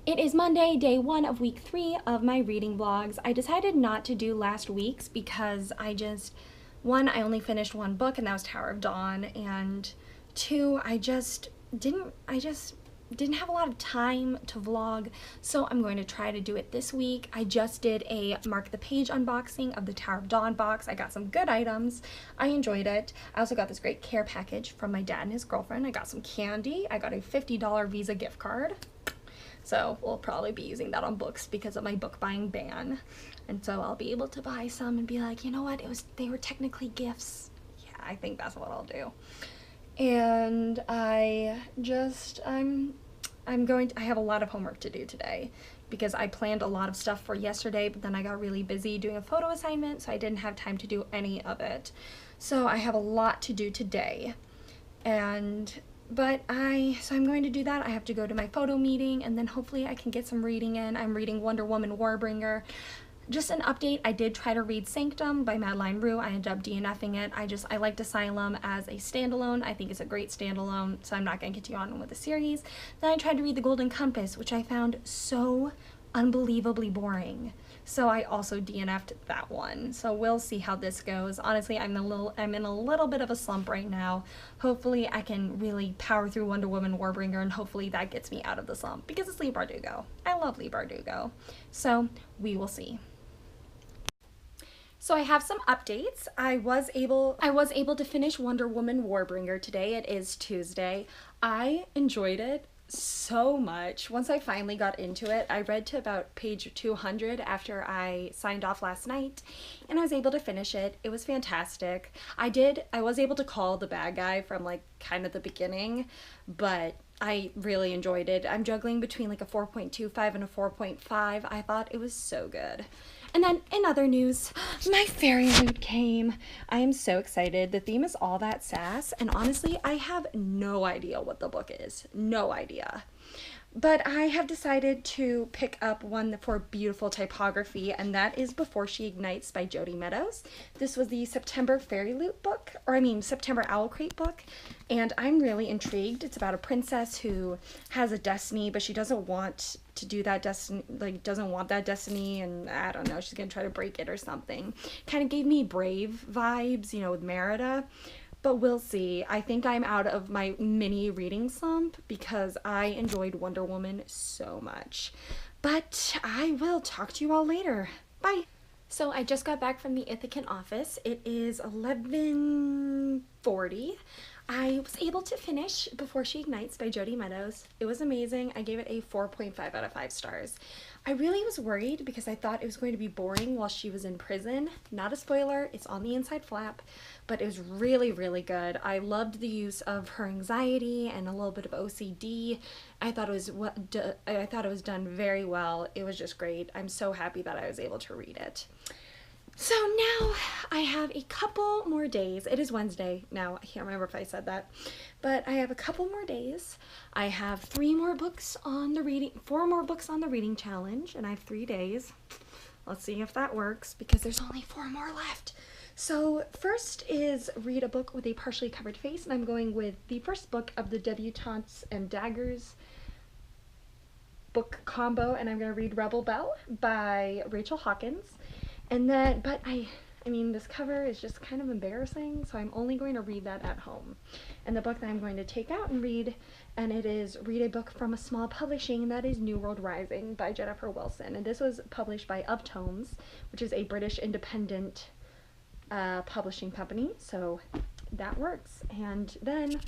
It is Monday, day one of week 3 of my reading vlogs. I decided not to do last week's because one, I only finished one book and that was Tower of Dawn, and two, I just didn't have a lot of time to vlog, so I'm going to try to do it this week. I just did a Mark the Page unboxing of the Tower of Dawn box. I got some good items. I enjoyed it. I also got this great care package from my dad and his girlfriend. I got some candy. I got a $50 Visa gift card. So we'll probably be using that on books because of my book buying ban. And so I'll be able to buy some and be like, you know what, they were technically gifts. Yeah, I think that's what I'll do. And I have a lot of homework to do today because I planned a lot of stuff for yesterday, but then I got really busy doing a photo assignment, so I didn't have time to do any of it. So I have a lot to do today. So I'm going to do that. I have to go to my photo meeting, and then hopefully I can get some reading in. I'm reading Wonder Woman Warbringer. Just an update, I did try to read Sanctum by Madeline Rue. I ended up DNFing it. I liked Asylum as a standalone. I think it's a great standalone, so I'm not going to continue on with the series. Then I tried to read The Golden Compass, which I found so unbelievably boring. So I also DNF'd that one. So we'll see how this goes. Honestly, I'm in a little bit of a slump right now. Hopefully I can really power through Wonder Woman Warbringer, and hopefully that gets me out of the slump because it's Leigh Bardugo. I love Leigh Bardugo. So we will see. So I have some updates. I was able to finish Wonder Woman Warbringer today. It is Tuesday. I enjoyed it so much. Once I finally got into it, I read to about page 200 after I signed off last night, and I was able to finish it. It was fantastic. I was able to call the bad guy from like kind of the beginning, but I really enjoyed it. I'm juggling between like a 4.25 and a 4.5. I thought it was so good. And then in other news, my fairy loot came. I am so excited. The theme is All That Sass, and honestly, I have no idea what the book is. No idea. But I have decided to pick up one for beautiful typography, and that is Before She Ignites by Jodi Meadows. This was the September Fairy Loot book, September Owl Crate book, and I'm really intrigued. It's about a princess who has a destiny, but she doesn't want to do that destiny, doesn't want that destiny, and I don't know, she's gonna try to break it or something. Kind of gave me Brave vibes, with Merida. But we'll see. I think I'm out of my mini reading slump because I enjoyed Wonder Woman so much. But I will talk to you all later. Bye. So I just got back from the Ithacan office. It is 11:40. I was able to finish Before She Ignites by Jodi Meadows. It was amazing. I gave it a 4.5 out of 5 stars. I really was worried because I thought it was going to be boring while she was in prison. Not a spoiler, it's on the inside flap, but it was really, really good. I loved the use of her anxiety and a little bit of OCD. I thought it was done very well. It was just great. I'm so happy that I was able to read it. So now I have a couple more days. It is Wednesday now. I can't remember if I said that, but I have a couple more days. I have 4 more books on the reading challenge, and I have 3 days. Let's see if that works because there's only 4 more left. So first is read a book with a partially covered face, and I'm going with the first book of the Debutantes and Daggers book combo, and I'm going to read Rebel Belle by Rachel Hawkins. And then, this cover is just kind of embarrassing, so I'm only going to read that at home. And the book that I'm going to take out and read, and it is Read a Book from a Small Publishing, that is New World Rising by Jennifer Wilson. And this was published by Of Tomes, which is a British independent publishing company, so that works. And then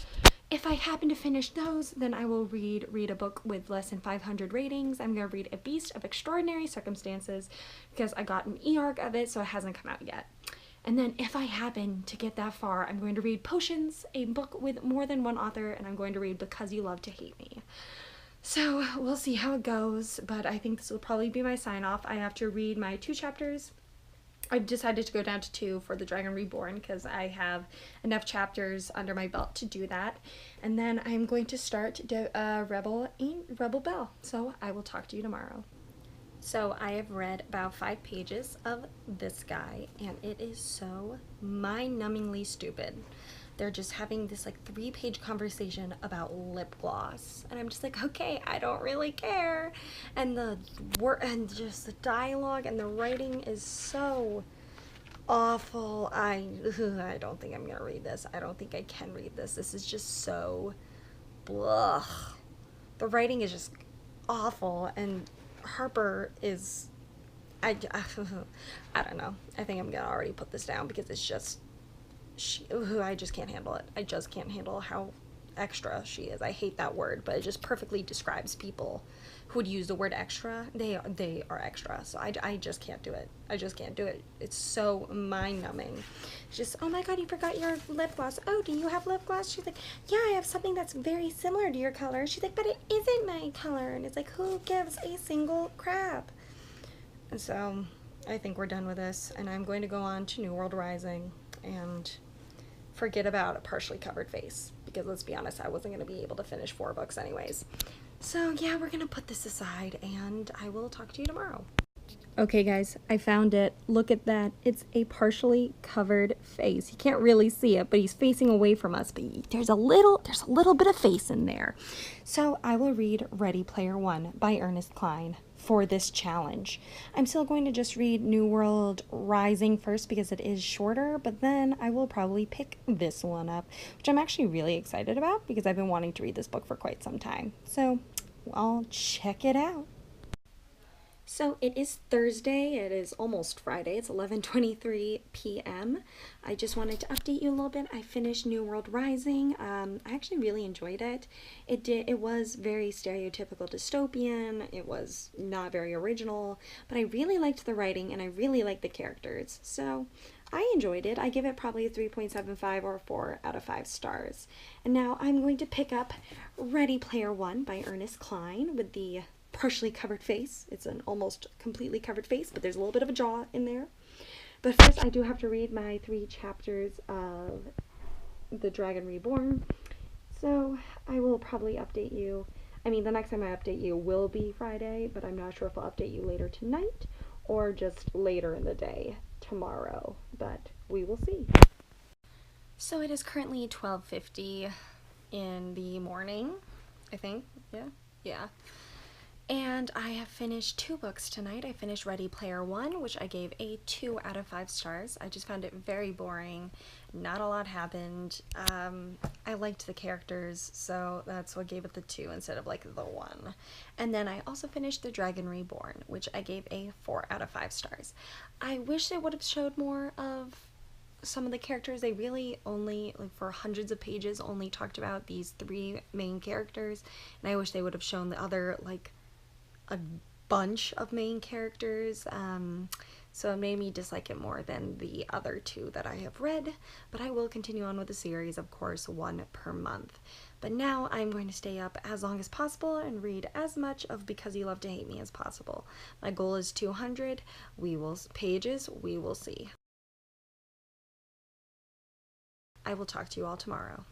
if I happen to finish those, then I will read a book with less than 500 ratings. I'm going to read A Beast of Extraordinary Circumstances because I got an e-arc of it, so it hasn't come out yet. And then if I happen to get that far, I'm going to read Potions, a book with more than one author, and I'm going to read Because You Love to Hate Me. So we'll see how it goes, but I think this will probably be my sign-off. I have to read my 2 chapters. I decided to go down to 2 for The Dragon Reborn because I have enough chapters under my belt to do that. And then I'm going to start Rebel Belle. So I will talk to you tomorrow. So I have read about 5 pages of this guy, and it is so mind-numbingly stupid. they're just having this like 3-page conversation about lip gloss, and I'm just like, okay, I don't really care. And the word and just the dialogue and the writing is so awful. I don't think I'm gonna read this. I don't think I can read this. This is just so blah. The writing is just awful, and Harper is I don't know. I think I'm gonna already put this down because it's just I just can't handle it. I just can't handle how extra she is. I hate that word, but it just perfectly describes people who would use the word extra. They are extra. So I just can't do it. I just can't do it. It's so mind-numbing. It's just, oh my god, you forgot your lip gloss. Oh, do you have lip gloss? She's like, yeah, I have something that's very similar to your color. She's like, but it isn't my color. And it's like, who gives a single crap? And so I think we're done with this, and I'm going to go on to New World Rising and forget about A Partially Covered Face, because let's be honest, I wasn't going to be able to finish 4 books anyways. So yeah, we're going to put this aside, and I will talk to you tomorrow. Okay guys, I found it. Look at that. It's a partially covered face. You can't really see it, but he's facing away from us, but there's a little bit of face in there. So I will read Ready Player One by Ernest Cline for this challenge. I'm still going to just read New World Rising first because it is shorter, but then I will probably pick this one up, which I'm actually really excited about because I've been wanting to read this book for quite some time. So I'll check it out. So it is Thursday, it is almost Friday, it's 11:23 p.m. I just wanted to update you a little bit. I finished New World Rising. I actually really enjoyed it. It was very stereotypical dystopian, it was not very original, but I really liked the writing and I really liked the characters. So I enjoyed it. I give it probably a 3.75 or 4 out of 5 stars. And now I'm going to pick up Ready Player One by Ernest Cline with the partially covered face. It's an almost completely covered face, but there's a little bit of a jaw in there. But first, I do have to read my 3 chapters of The Dragon Reborn. So I will probably update you. I mean, the next time I update you will be Friday, but I'm not sure if I'll update you later tonight or just later in the day tomorrow, but we will see. So it is currently 12:50 in the morning, I think. Yeah. And I have finished 2 books tonight. I finished Ready Player One, which I gave a 2 out of 5 stars. I just found it very boring. Not a lot happened. I liked the characters, so that's what gave it the 2 instead of like the 1. And then I also finished The Dragon Reborn, which I gave a 4 out of 5 stars. I wish they would have showed more of some of the characters. They really only, like for hundreds of pages, only talked about these 3 main characters, and I wish they would have shown the other, like, a bunch of main characters, so it made me dislike it more than the other 2 that I have read, but I will continue on with the series, of course, 1 per month. But now I'm going to stay up as long as possible and read as much of Because You Love to Hate Me as possible. My goal is 200 pages. We will see. I will talk to you all tomorrow.